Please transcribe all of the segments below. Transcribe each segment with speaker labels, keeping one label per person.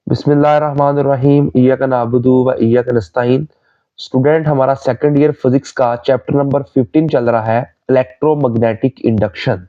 Speaker 1: बिस्मिल्लाहिर्रहमानिर्रहीम इय्याका नअबुदु व इय्याका नस्तईन। स्टूडेंट, हमारा सेकंड ईयर फिजिक्स का चैप्टर नंबर 15 चल रहा है, इलेक्ट्रोमैग्नेटिक इंडक्शन।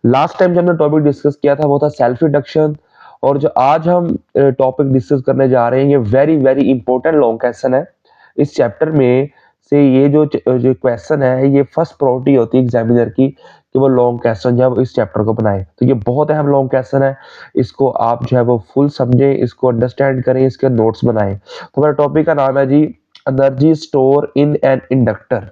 Speaker 1: लास्ट टाइम जब हमने टॉपिक डिस्कस किया था वो था सेल्फ इंडक्शन, और जो आज हम टॉपिक डिस्कस करने जा रहे हैं ये very very important long question है। इस चैप्टर में से ये जो क्वेश्चन है ये फर्स्ट प्रायोरिटी होती है एग्जामिनर की कि वो लॉन्ग क्वेश्चन जो है वो इस चैप्टर को बनाए। तो ये बहुत अहम लॉन्ग क्वेश्चन है, इसको आप जो है वो फुल समझें, इसको अंडरस्टैंड करें, इसके नोट्स बनाएं। तो हमारे टॉपिक का नाम है जी, energy store in an inductor.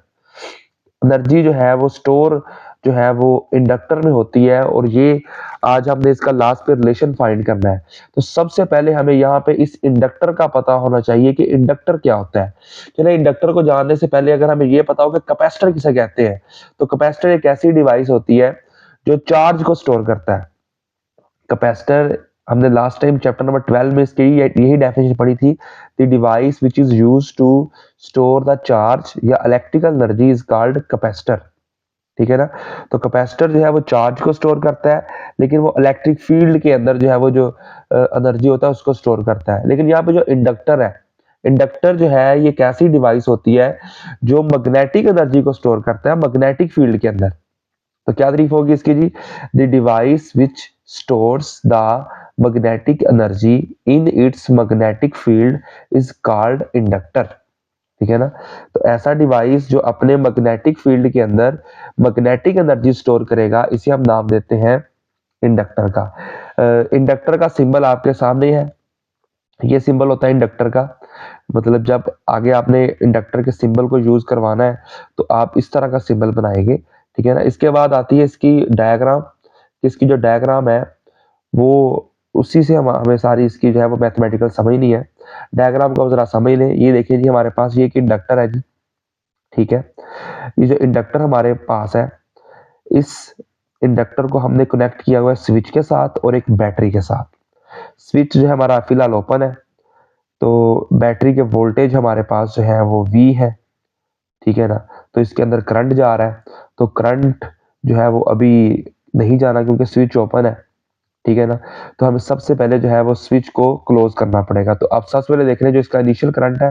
Speaker 1: Energy जो है वो स्टोर जो है वो इंडक्टर में होती है, और ये आज हमने इसका लास्ट पे रिलेशन फाइंड करना है। तो सबसे पहले हमें यहाँ पे इस इंडक्टर का पता होना चाहिए कि इंडक्टर क्या होता है। चलिए, इंडक्टर को जानने से पहले अगर हमें ये पता हो कि कैपेसिटर किसे कहते हैं, तो कैपेसिटर एक ऐसी डिवाइस होती है जो चार्ज को स्टोर करता है। कैपेसिटर हमने लास्ट टाइम चैप्टर नंबर 12 में इसकी यही डेफिनेशन पढ़ी थी, the device which is used to store the charge या electrical energy is called capacitor. ठीक है ना। तो कैपेसिटर जो है वो चार्ज को स्टोर करता है, लेकिन वो इलेक्ट्रिक फील्ड के अंदर जो है वो जो एनर्जी होता है उसको स्टोर करता है। लेकिन यहाँ पे जो इंडक्टर है, इंडक्टर जो है ये एक ऐसी डिवाइस होती है जो मैग्नेटिक एनर्जी को स्टोर करता है मैग्नेटिक फील्ड के अंदर। तो क्या तारीफ होगी इसकी जी, the device which stores the magnetic energy in its magnetic field is called inductor. ठीक है ना। तो ऐसा डिवाइस जो अपने मैग्नेटिक फील्ड के अंदर मैग्नेटिक एनर्जी स्टोर करेगा, इसे हम नाम देते हैं इंडक्टर का। इंडक्टर का सिंबल आपके सामने है, ये सिंबल होता है इंडक्टर का। मतलब जब आगे आपने इंडक्टर के सिंबल को यूज करवाना है तो आप इस तरह का सिंबल बनाएंगे। ठीक है ना। इसके बाद आती है इसकी डायग्राम। इसकी जो डायग्राम है वो उसी से हमें सारी इसकी जो है वो मैथमेटिकल समझनी है। डायग्राम को जरा समझ लें। ये देखिए जी, हमारे पास ये एक इंडक्टर है जी। ठीक है। ये जो इंडक्टर हमारे पास है, इस इंडक्टर को हमने कनेक्ट किया हुआ है स्विच के साथ और एक बैटरी के साथ। स्विच जो है हमारा फिलहाल ओपन है, तो बैटरी के वोल्टेज हमारे पास जो है वो V है। ठीक है ना। तो इसके अंदर करंट जा रहा है, तो करंट जो है वो अभी नहीं जाना क्योंकि स्विच ओपन है। ठीक है ना। तो हमें सबसे पहले जो है वो स्विच को क्लोज करना पड़ेगा। तो अब सबसे पहले देख रहे हैं जो इसका इनिशियल करंट है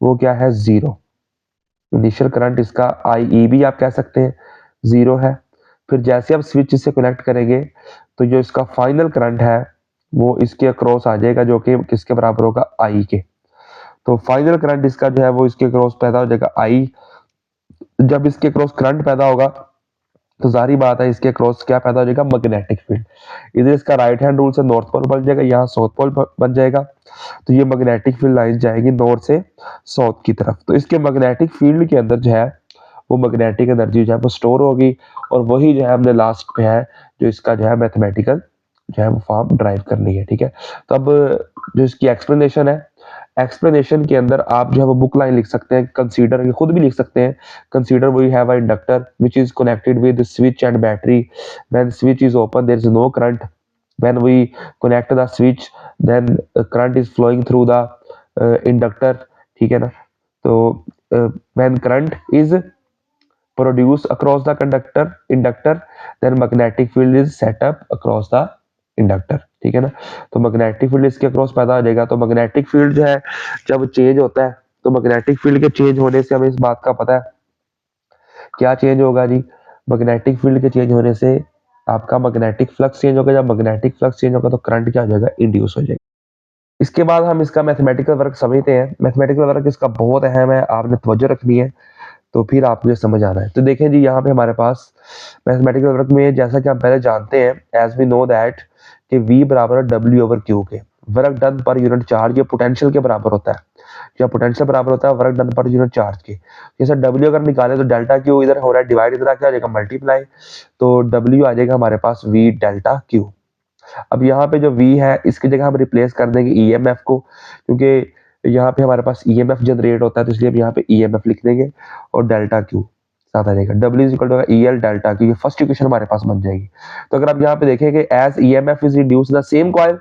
Speaker 1: वो क्या है, 0। इनिशियल करंट इसका IE भी आप कह सकते हैं 0 है। फिर जैसे आप स्विच से कनेक्ट करेंगे तो जो इसका फाइनल करंट है वो इसके अक्रॉस आ जाएगा, जो कि किसके बराबर होगा, I के। तो फाइनल करंट इसका जो है वो इसके क्रॉस पैदा हो जाएगा I। जब इसके क्रॉस करंट पैदा होगा तो जारी बात है इसके क्रॉस क्या पैदा हो जाएगा, मैग्नेटिक फील्ड। इधर इसका राइट हैंड रूल से नॉर्थ पोल बन जाएगा, यहाँ साउथ पोल बन जाएगा। तो ये मैग्नेटिक फील्ड लाइन जाएगी नॉर्थ से साउथ की तरफ। तो इसके मैग्नेटिक फील्ड के अंदर जो है वो मैग्नेटिक एनर्जी जो है वो स्टोर होगी, और वही जो है हमने लास्ट पे है जो इसका जो है मैथमेटिकल जो है वो फॉर्म ड्राइव करनी है। ठीक है। तो अब जो इसकी एक्सप्लेनेशन है, एक्सप्लेनेशन के अंदर आप जो है वो बुक लाइन लिख सकते हैं, कंसीडर खुद भी लिख सकते हैं। Consider we have a inductor which is connected with switch and battery. When switch is open there is no current. When we connect the switch then current is flowing through the inductor. ठीक है ना। तो when current is produce across the inductor then magnetic field is set up across the inductor. ठीक है ना। तो magnetic field इसके across पैदा हो जाएगा। तो मैग्नेटिक फील्ड जो है जब चेंज होता है, तो मैग्नेटिक फील्ड के चेंज होने से हमें इस बात का पता है क्या चेंज होगा जी। मैग्नेटिक फील्ड के चेंज होने से आपका मैग्नेटिक फ्लक्स चेंज होगा। जब मैग्नेटिक फ्लक्स चेंज होगा तो करंट क्या हो जाएगा, इंड्यूस हो जाएगा। इसके बाद हम इसका मैथमेटिकल वर्क समझते हैं। मैथमेटिकल वर्क इसका बहुत अहम है, आपने तवज्जो रखनी है, तो फिर आपको ये समझ आना है। तो देखें जी, यहाँ पे हमारे पास मैथमेटिकल वर्क में जैसा कि हम पहले जानते हैं, एज वी नो दैट कि V बराबर है W/Q के। Work done per unit charge ये पोटेंशियल के बराबर होता है। जब पोटेंशियल बराबर होता है work done per unit charge के। जैसे W अगर निकाले तो डेल्टा Q इधर हो रहा है डिवाइड, इधर क्या आ जाएगा, मल्टीप्लाई। तो W आ जाएगा हमारे पास V डेल्टा Q। अब यहाँ पे जो V है इसकी जगह हम रिप्लेस कर देंगे EMF को, क्योंकि यहाँ पे हमारे पास EMF जनरेट होता है, तो इसलिए हम यहाँ पे EMF लिख देंगे और डेल्टा Q साथ आ जाएगा। W is equal to EL delta Q। ये फर्स्ट इक्वेशन हमारे पास बन जाएगी। तो अगर आप यहाँ पे देखें कि as EMF is induce in the same coil,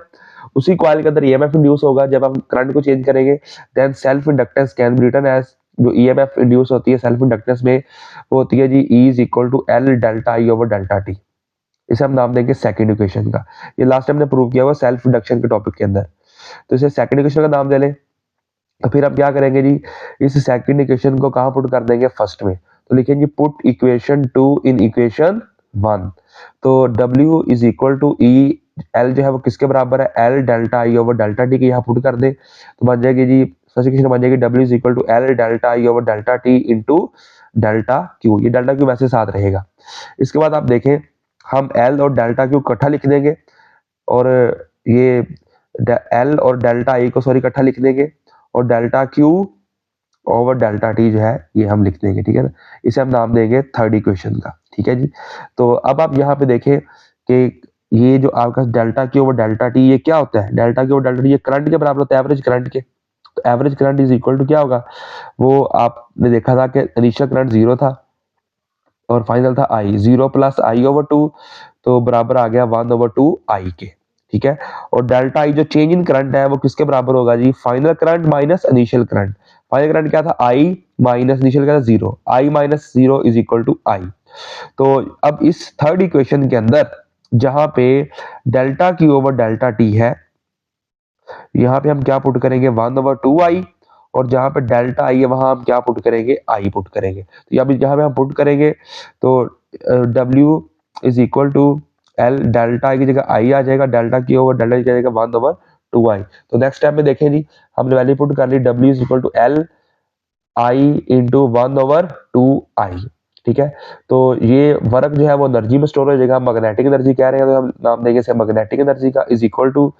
Speaker 1: उसी कॉइल के अंदर EMF इंड्यूस होगा जब हम करंट को चेंज करेंगे, then self inductance can be written as, जो EMF इंड्यूस होती है सेल्फ इंडक्टेंस में वो होती है जी E is equal to L delta I over delta T। इसे हम नाम देंगे सेकंड इक्वेशन का। ये लास्ट टाइम ने प्रूव किया हुआ सेल्फ इंडक्शन के टॉपिक के अंदर। तो इसे सेकंड इक्वेशन का नाम दे लें। तो फिर हम क्या करेंगे जी, इस सेकंड इक्वेशन को कहाँ पुट कर देंगे, फर्स्ट में। तो लिखेंगे पुट इक्वेशन 2 इन इक्वेशन 1। तो W is equal to E, L जो है वो किसके बराबर है, L delta I over delta T के यहाँ पुट कर दे, तो बन जाएगी जी फर्स्ट इक्वेशन बन जाएगी W is equal to L delta I over delta T into delta Q. ये डेल्टा क्यू वैसे साथ रहेगा। इसके बाद आप देखें हम एल और डेल्टा क्यू इकट्ठा लिख देंगे, और ये एल और डेल्टा आई को सॉरी इकट्ठा लिख देंगे, और delta Q over delta T जो है ये हम लिख देंगे, ठीक है ना। इसे हम नाम देंगे थर्ड इक्वेशन का, ठीक है जी। तो अब आप यहाँ पे देखें कि ये जो आपका delta Q over delta T ये क्या होता है, delta Q over delta T ये करंट के बराबर होता है, एवरेज करंट के। तो average current is equal to क्या होगा, वो आपने देखा था कि इनिशियल करंट 0 था और फाइनल था आई, 0 प्लस आई ओवर 2, तो बराबर आ गया 1 ओवर 2 आई के, ठीक है। और डेल्टा आई जो चेंज इन करंट है वो किसके बराबर होगा जी, final current minus initial current. Final current क्या था, आई माइनस इनिशियल क्या था 0, I minus 0 is equal to I. तो अब इस थर्ड इक्वेशन के अंदर जहां पे delta Q over delta T है, यहाँ पे हम क्या पुट करेंगे 1 ओवर 2 आई, और जहां पे डेल्टा आई है वहां हम क्या पुट करेंगे, आई पुट करेंगे। तो यहाँ पे जहां पे हम पुट करेंगे तो W is equal to L delta I की जगह आई आ जाएगा, डेल्टा की ओवर डेल्टा की जगह 1 ओवर 2 आई। तो नेक्स्ट स्टेप में देखें जी, हमने वैल्यू पुट कर ली W is equal to L I into 1 over 2 I, ठीक है। तो ये वर्क जो है वो एनर्जी में स्टोर हो जाएगा, मैग्नेटिक एनर्जी कह रहे हैं तो हम नाम देंगे इसे मैग्नेटिक एनर्जी का, इज इक्वल टू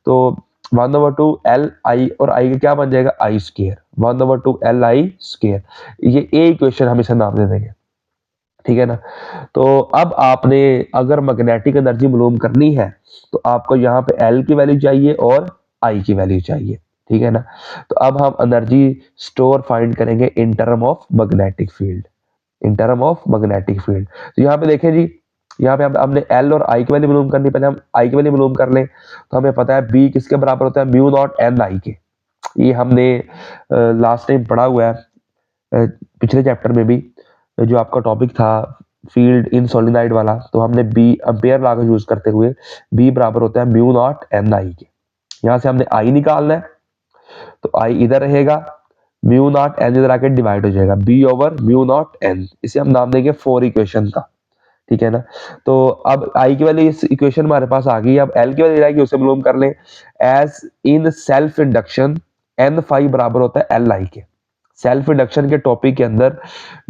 Speaker 1: तो 1 ओवर 2 एल आई, और आई का क्या बन जाएगा I square, 1 over 2 L I square. ये ए इक्वेशन हम इसे नाम दे देंगे, ठीक है ना। तो अब आपने अगर मैग्नेटिक एनर्जी मालूम करनी है तो आपको यहाँ पे एल की वैल्यू चाहिए और आई की वैल्यू चाहिए, ठीक है ना। तो अब हम एनर्जी स्टोर फाइंड करेंगे in term of magnetic field, in term of magnetic field. तो यहाँ पे देखें जी, यहाँ पे हमने एल और आई की वैल्यू मालूम करनी, पहले हम आई की वैल्यू मालूम कर लें। तो हमें पता है बी किसके बराबर होता है, म्यू नॉट एन आई के। ये हमने लास्ट टाइम पढ़ा हुआ है पिछले चैप्टर में भी, जो आपका टॉपिक था फील्ड इन सोलिनॉइड वाला। तो हमने बी एम्पेयर लॉ का यूज करते हुए बी बराबर होता है म्यू नॉट एन आई के। यहाँ से हमने आई निकालना है, तो आई इधर रहेगा, म्यू नॉट एन इधर आके डिवाइड हो जाएगा, B over mu naught N. इसे हम नाम देंगे फोर इक्वेशन का, ठीक है ना। तो अब आई की वैल्यू इस इक्वेशन हमारे पास आ गई, अब एल की वैल्यू आएगी उसे मालूम कर लें। As in self induction N phi बराबर होता है एल आई के। सेल्फ इंडक्शन के टॉपिक के अंदर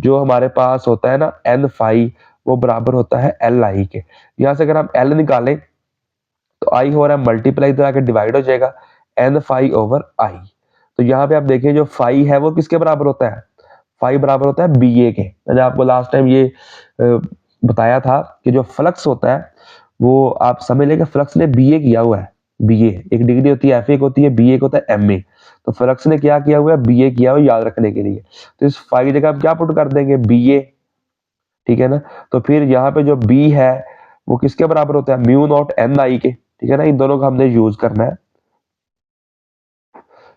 Speaker 1: जो हमारे पास होता है ना एन फाई, वो बराबर होता है एल आई के। यहां से अगर हम एल निकालें तो आई हो रहा है मल्टीप्लाई इधर आके डिवाइड हो जाएगा, एन फाई ओवर आई। तो यहाँ पे आप देखिए जो फाई है वो किसके बराबर होता है, फाई बराबर होता है बी ए के। मैंने आपको लास्ट टाइम ये बताया था कि जो फ्लक्स होता है वो आप समझ लें कि फ्लक्स ने बी ए किया हुआ है। बी ए एक डिग्री होती है, एफ एक होती है, बी ए होता है एम ए। तो फ्लक्स ने क्या किया हुआ है, बी ए किया हुआ है, याद रखने के लिए। तो इस फाई जगह आप क्या पुट कर देंगे, बी ए, ठीक है ना। तो फिर यहाँ पे जो बी है वो किसके बराबर होता है, म्यू नॉट एन आई के, ठीक है ना। इन दोनों का हमने यूज करना है।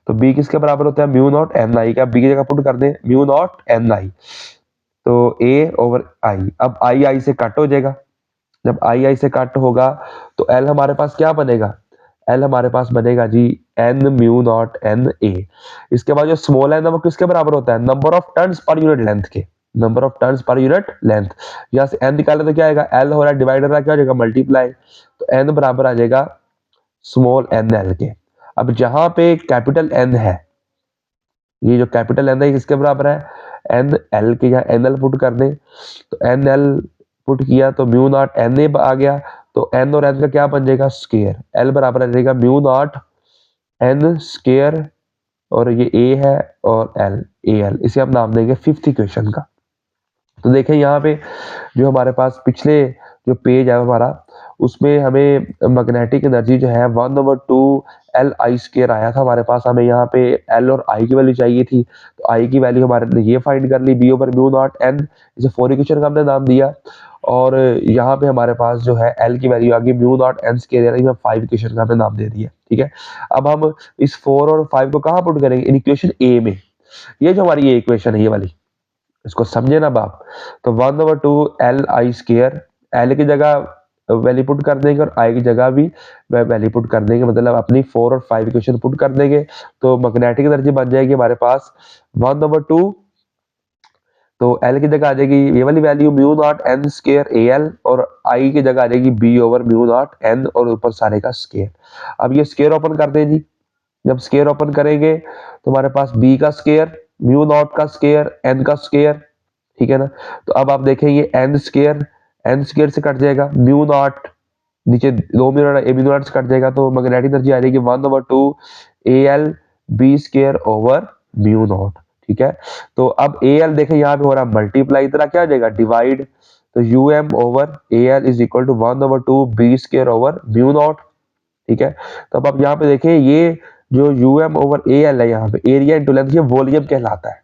Speaker 1: तो बी किसके बराबर होता है, म्यू नॉट एन आई का, बी की जगह पुट कर दें म्यू नॉट एन आई, तो ए ओवर आई। अब आई आई से कट हो जाएगा, जब आई आई से कट होगा तो एल हमारे पास क्या बनेगा, एल हमारे पास बनेगा जी N mu naught N A. इसके बाद जो स्मॉल एन है वो किसके बराबर होता है, number of turns per unit length के, number of turns per unit length. यहाँ से एन निकाले तो क्या आएगा, एल हो रहा है डिवाइड हो रहा है, क्या हो जाएगा मल्टीप्लाई, तो एन बराबर आ जाएगा स्मॉल एन एल के। अब जहां पे कैपिटल एन है, ये जो कैपिटल एन है किसके बराबर है, एन एल के, यहाँ एन एल पुट कर दें। तो एन एल पुट किया तो म्यू नॉट एन ए आ गया, तो एन और एन का क्या बन जाएगा स्क्वायर, एल बराबर आ जाएगा म्यू नॉट एन स्क्वायर, और ये ए है और एल ए एल। इसे हम नाम देंगे फिफ्थ इक्वेशन का। तो देखें यहाँ पे जो हमारे पास पिछले जो पेज है हमारा, उसमें हमें मैग्नेटिक एनर्जी जो है 1 ओवर 2 एल आई स्क्वायर आया था हमारे पास। हमें यहाँ पे एल और आई की वैल्यू चाहिए थी, तो आई की वैल्यू हमारे ने ये फाइंड कर ली, B over mu naught N, इसे फोर इक्वेशन का हमने नाम दिया। और यहाँ पे हमारे पास जो है एल की वैल्यू आ गई म्यू नॉट एन स्क्वायर, यानी फाइव इक्वेशन का हमने नाम दे दिया, ठीक है। अब हम इस 4 और 5 को कहाँ पुट करेंगे, इन इक्वेशन ए में। ये जो हमारी ये इक्वेशन है ये वाली, इसको समझे ना बाप। तो 1 over 2 L I square, L की जगह वैल्यू पुट कर देंगे और आई की जगह भी वैल्यू पुट कर देंगे, मतलब अपनी 4 और 5 इक्वेशन पुट कर देंगे, तो मैग्नेटिक एनर्जी बन जाएगी हमारे पास 1/2, तो L की जगह आ जाएगी ये वाली value mu naught N square AL, और I की जगह आ जाएगी B/म्यू नॉट N, और ऊपर सारे का स्केयर। अब ये स्केयर ओपन कर दें जी, जब स्केयर ओपन करेंगे तो हमारे पास B का स्केयर, म्यू नॉट का स्केयर, N का स्केयर, ठीक है ना। तो अब आप देखेंगे N स्केयर से कट जाएगा, म्यू नॉट नीचे 2 म्यू नॉट A/म्यू नॉट से कट जाएगा, तो मैग्नेटिक एनर्जी आ जाएगी 1/2 AL B square over mu naught, ठीक है। तो अब AL देखें यहाँ पे हो रहा है मल्टीप्लाई, इतना क्या आ जाएगा डिवाइड, तो UM over AL is equal to 1/2 B square over mu naught, ठीक है। तो अब आप यहाँ पे देखें ये जो UM ओवर AL है, यहाँ पे एरिया इंटू लेंथ, ये वॉल्यूम कहलाता है,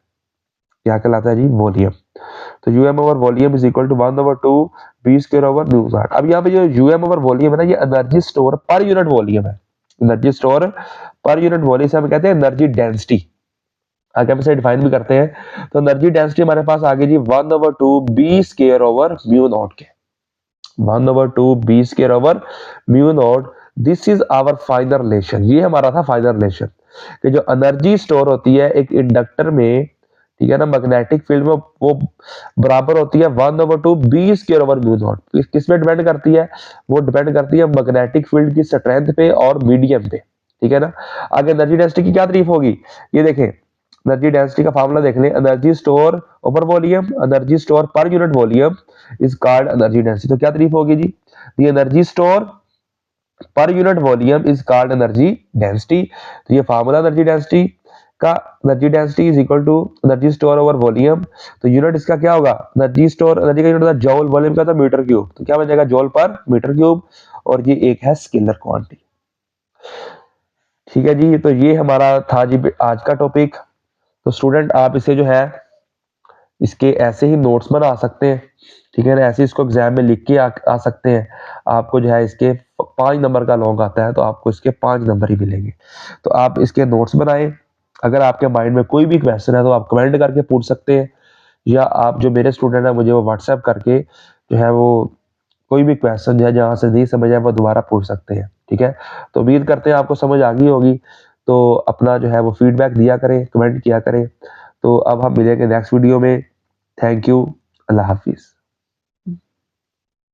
Speaker 1: क्या कहलाता है जी, वॉल्यूम। तो UM over volume is equal to 1/2 B square over mu naught. अब यहाँ पे जो UM ओवर वॉल्यूम है ना, ये energy store per unit volume है, energy store per unit volume से हम कहते हैं एनर्जी डेंसिटी, आगे हम इसे डिफाइन भी करते हैं। तो एनर्जी डेंसिटी हमारे पास आ गई जी 1/2 B square over mu naught के, 1/2 B square over mu naught. This is our final relation, ये हमारा था फाइनल रिलेशन कि जो एनर्जी स्टोर होती है एक इंडक्टर में, ठीक है ना, मैग्नेटिक फील्ड में, वो बराबर होती है 1/2 B square over mu not. किस पे डिपेंड करती है, वो डिपेंड करती है मैग्नेटिक फील्ड की स्ट्रेंथ पे और मीडियम पे, ठीक है ना। आगे एनर्जी डेंसिटी की क्या तारीफ होगी, ये देखें, एनर्जी डेंसिटी का फार्मूला देख लें, energy store over volume, energy store per unit volume is called energy density. तो क्या तारीफ होगी जी, the energy store per unit volume is called energy density. तो ये फार्मूला एनर्जी डेंसिटी का, energy density is equal to energy store over volume, तो unit इसका क्या होगा, एनर्जी स्टोर, एनर्जी का यूनिट था जॉल, वॉल्यूम का था मीटर क्यूब, तो क्या बन जाएगा जॉल पर मीटर क्यूब, और ये एक है स्केलर क्वांटिटी, ठीक है जी। तो ये हमारा था जी आज का टॉपिक। तो स्टूडेंट आप इसे जो है इसके ऐसे ही नोट्स बना सकते हैं, ठीक है ना, ऐसे इसको एग्जाम में लिख के आ सकते हैं। आपको जो है इसके 5 नंबर का लॉन्ग आता है, तो आपको इसके 5 नंबर ही मिलेंगे। तो आप इसके नोट्स बनाएं, अगर आपके माइंड में कोई भी क्वेश्चन है तो आप कमेंट करके पूछ सकते हैं, या आप जो मेरे स्टूडेंट है मुझे वो व्हाट्सएप करके जो है वो कोई भी क्वेश्चन जो है जहाँ से नहीं समझ आए वो दोबारा पूछ सकते हैं, ठीक है। तो उम्मीद करते हैं आपको समझ आ गई होगी, तो अपना जो है वो फीडबैक दिया करें, कमेंट किया करें। तो अब हम मिलेंगे नेक्स्ट वीडियो में। Thank you, Allah Hafiz.